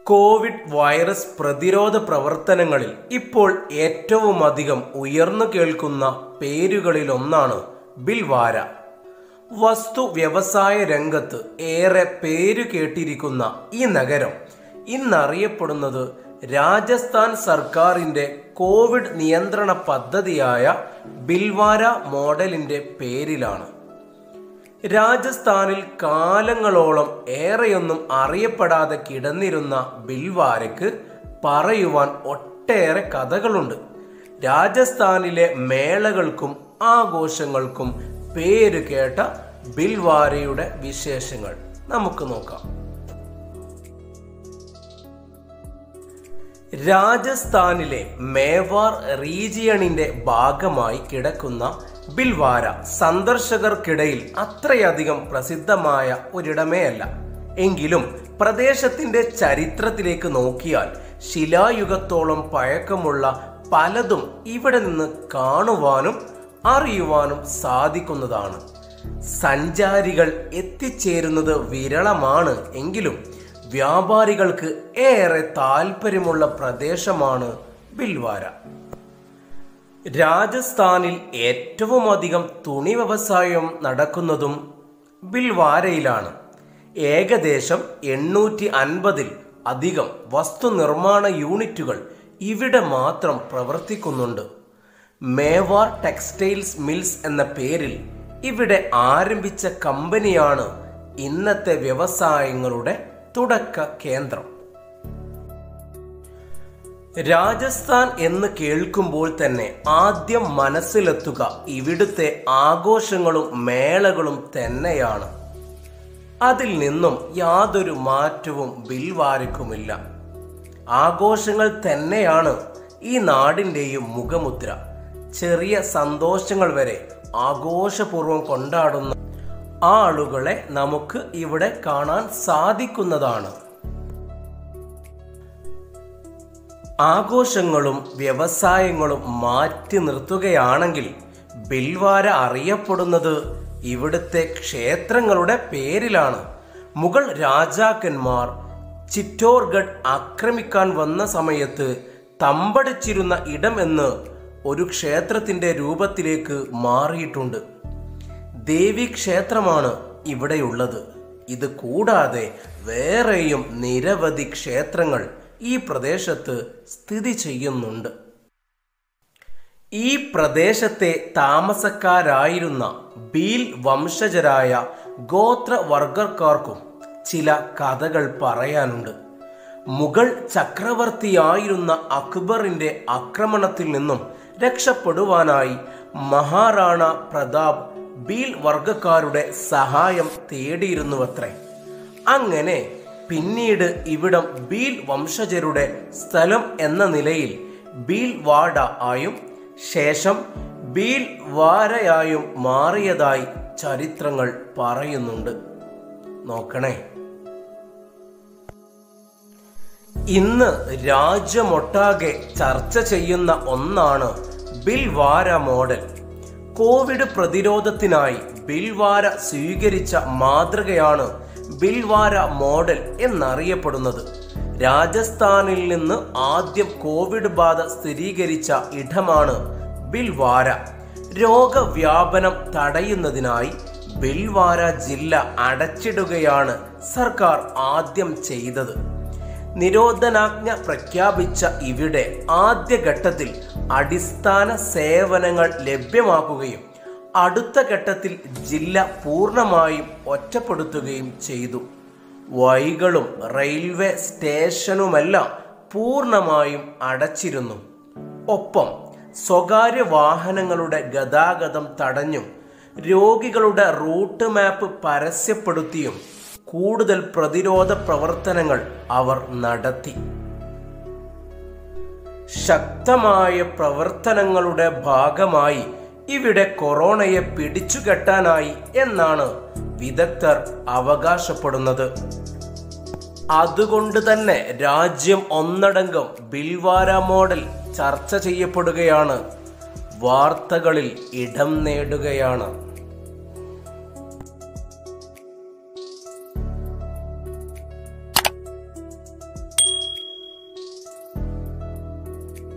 Covid virus പ്രതിരോധ പ്രവർത്തനങ്ങളിൽ ഇപ്പോൾ ഏറ്റവുമധികം ഉയർന്നു കേൾക്കുന്ന പേരുകളിലൊന്നാണ് ബിൽവാര. വസ്തു വ്യവസായ രംഗത്ത് ഏറെ പേരു കേട്ടിരിക്കുന്ന ഈ നഗരം ഇന്നറിയപ്പെടുന്നത് രാജസ്ഥാൻ സർക്കാരിൻ്റെ കോവിഡ് നിയന്ത്രണ പദ്ധതിയായ ബിൽവാര മോഡലിൻ്റെ പേരിലാണ്. രാജസ്ഥാനിൽ കാലങ്ങളോളം ഏറെയൊന്നും അറിയപ്പെടാതെ കിടന്നിരുന്ന ബിൽവാരയ്ക്ക് പറയുവാൻ ഒട്ടേറെ കഥകളുണ്ട്. രാജസ്ഥാനിലെ മേളകൾക്കും ആഘോഷങ്ങൾക്കും പേര് കേട്ട ബിൽവാരയുടെ വിശേഷങ്ങൾ നമുക്ക് നോക്കാം. രാജസ്ഥാനിലെ മേവാർ റീജിയണിന്റെ ഭാഗമായി കിടക്കുന്ന ബിൽവാര സന്ദർശകർക്കിടയിൽ അത്രയധികം പ്രസിദ്ധമായ ഒരിടമേ അല്ല. എങ്കിലും പ്രദേശത്തിന്റെ ചരിത്രത്തിലേക്ക് നോക്കിയാൽ ശിലായുഗത്തോളം പഴക്കമുള്ള പലതും ഇവിടെ നിന്ന് കാണുവാനും അറിയുവാനും സാധിക്കുന്നതാണ്. സഞ്ചാരികൾ എത്തിച്ചേരുന്നത് വിരളമാണ്. എങ്കിലും വ്യാപാരികൾക്ക് ഏറെ താല്പര്യമുള്ള പ്രദേശമാണ് ബിൽവാര. രാജസ്ഥാനിൽ ഏറ്റവും അധികം തുണി വ്യവസായം നടക്കുന്നതും ബിൽവാരയിലാണ്. ഏകദേശം 850 അധികം വസ്തുനിർമ്മാണ യൂണിറ്റുകൾ ഇവിടെ മാത്രം പ്രവർത്തിക്കുന്നുണ്ട്. മേവാർ ടെക്സ്റ്റൈൽസ് മിൽസ് എന്ന പേരിൽ ഇവിടെ ആരംഭിച്ച കമ്പനിയാണ് ഇന്നത്തെ വ്യവസായങ്ങളുടെ തുടക്ക കേന്ദ്രം. രാജസ്ഥാൻ എന്ന് കേൾക്കുമ്പോൾ തന്നെ ആദ്യം മനസ്സിലെത്തുക ഇവിടുത്തെ ആഘോഷങ്ങളും മേളകളും തന്നെയാണ്. അതിൽ നിന്നും യാതൊരു മാറ്റവും ബിൽവാരയ്ക്കുമില്ല. ആഘോഷങ്ങൾ തന്നെയാണ് ഈ നാടിൻ്റെയും മുഖമുദ്ര. ചെറിയ സന്തോഷങ്ങൾ വരെ ആഘോഷപൂർവ്വം കൊണ്ടാടുന്ന ആളുകളെ നമുക്ക് ഇവിടെ കാണാൻ സാധിക്കുന്നതാണ്. ആഘോഷങ്ങളും വ്യവസായങ്ങളും മാറ്റി നിർത്തുകയാണെങ്കിൽ ബിൽവാര അറിയപ്പെടുന്നത് ഇവിടുത്തെ ക്ഷേത്രങ്ങളുടെ പേരിലാണ്. മുഗൾ രാജാക്കന്മാർ ചിറ്റോർഗഡ് ആക്രമിക്കാൻ വന്ന സമയത്ത് തമ്പടിച്ചിരുന്ന ഇടം എന്ന് ഒരു ക്ഷേത്രത്തിന്റെ രൂപത്തിലേക്ക് മാറിയിട്ടുണ്ട്. ദേവി ക്ഷേത്രമാണ് ഇവിടെയുള്ളത്. ഇത് കൂടാതെ വേറെയും നിരവധി ക്ഷേത്രങ്ങൾ ഈ പ്രദേശത്ത് സ്ഥിതി ചെയ്യുന്നുണ്ട്. ഈ പ്രദേശത്തെ താമസക്കാരായിരുന്ന ഭീൽ വംശജരായ ഗോത്രവർഗക്കാർക്കും ചില കഥകൾ പറയാനുണ്ട്. മുഗൾ ചക്രവർത്തിയായിരുന്ന അക്ബറിന്റെ ആക്രമണത്തിൽ നിന്നും രക്ഷപ്പെടുവാനായി മഹാറാണ പ്രതാപ് ഭീൽ വർഗക്കാരുടെ സഹായം തേടിയിരുന്നുവത്രേ. അങ്ങനെ പിന്നീട് ഇവിടം ഭീൽ വംശജരുടെ സ്ഥലം എന്ന നിലയിൽ ഭീൽവാഡ ആയും ശേഷം ബിൽവാരയായും മാറിയതായി ചരിത്രങ്ങൾ പറയുന്നുണ്ട്. നോക്കണേ, ഇന്ന് രാജ്യമൊട്ടാകെ ചർച്ച ചെയ്യുന്ന ഒന്നാണ് ബിൽവാര മോഡൽ. കോവിഡ് പ്രതിരോധത്തിനായി ബിൽവാര സ്വീകരിച്ച മാതൃകയാണ് ബിൽവാര മോഡൽ എന്നറിയപ്പെടുന്നത്. രാജസ്ഥാനിൽ നിന്ന് ആദ്യം കോവിഡ് ബാധ സ്ഥിരീകരിച്ച ഇടമാണ് ബിൽവാര. രോഗവ്യാപനം തടയുന്നതിനായി ബിൽവാര ജില്ല അടച്ചിടുകയാണ് സർക്കാർ ആദ്യം ചെയ്തത്. നിരോധനാജ്ഞ പ്രഖ്യാപിച്ച ഇവിടെ ആദ്യഘട്ടത്തിൽ അടിസ്ഥാന സേവനങ്ങൾ ലഭ്യമാക്കുകയും അടുത്ത ഘട്ടത്തിൽ ജില്ല പൂർണ്ണമായും ഒറ്റപ്പെടുത്തുകയും ചെയ്തു. വഴികളും റെയിൽവേ സ്റ്റേഷനുമെല്ലാം പൂർണ്ണമായും അടച്ചിരുന്നു. ഒപ്പം സ്വകാര്യ വാഹനങ്ങളുടെ ഗതാഗതം തടഞ്ഞും രോഗികളുടെ റൂട്ട് മാപ്പ് പരസ്യപ്പെടുത്തിയും കൂടുതൽ പ്രതിരോധ പ്രവർത്തനങ്ങൾ അവർ നടത്തി. ശക്തമായ പ്രവർത്തനങ്ങളുടെ ഭാഗമായി ഇവിടെ കൊറോണയെ പിടിച്ചുകെട്ടാനായി എന്നാണ് വിദഗ്ധർ അവകാശപ്പെടുന്നത്. അതുകൊണ്ട് തന്നെ രാജ്യം ഒന്നടങ്കം ബിൽവാര മോഡൽ ചർച്ച ചെയ്യപ്പെടുകയാണ്, വാർത്തകളിൽ ഇടം നേടുകയാണ്.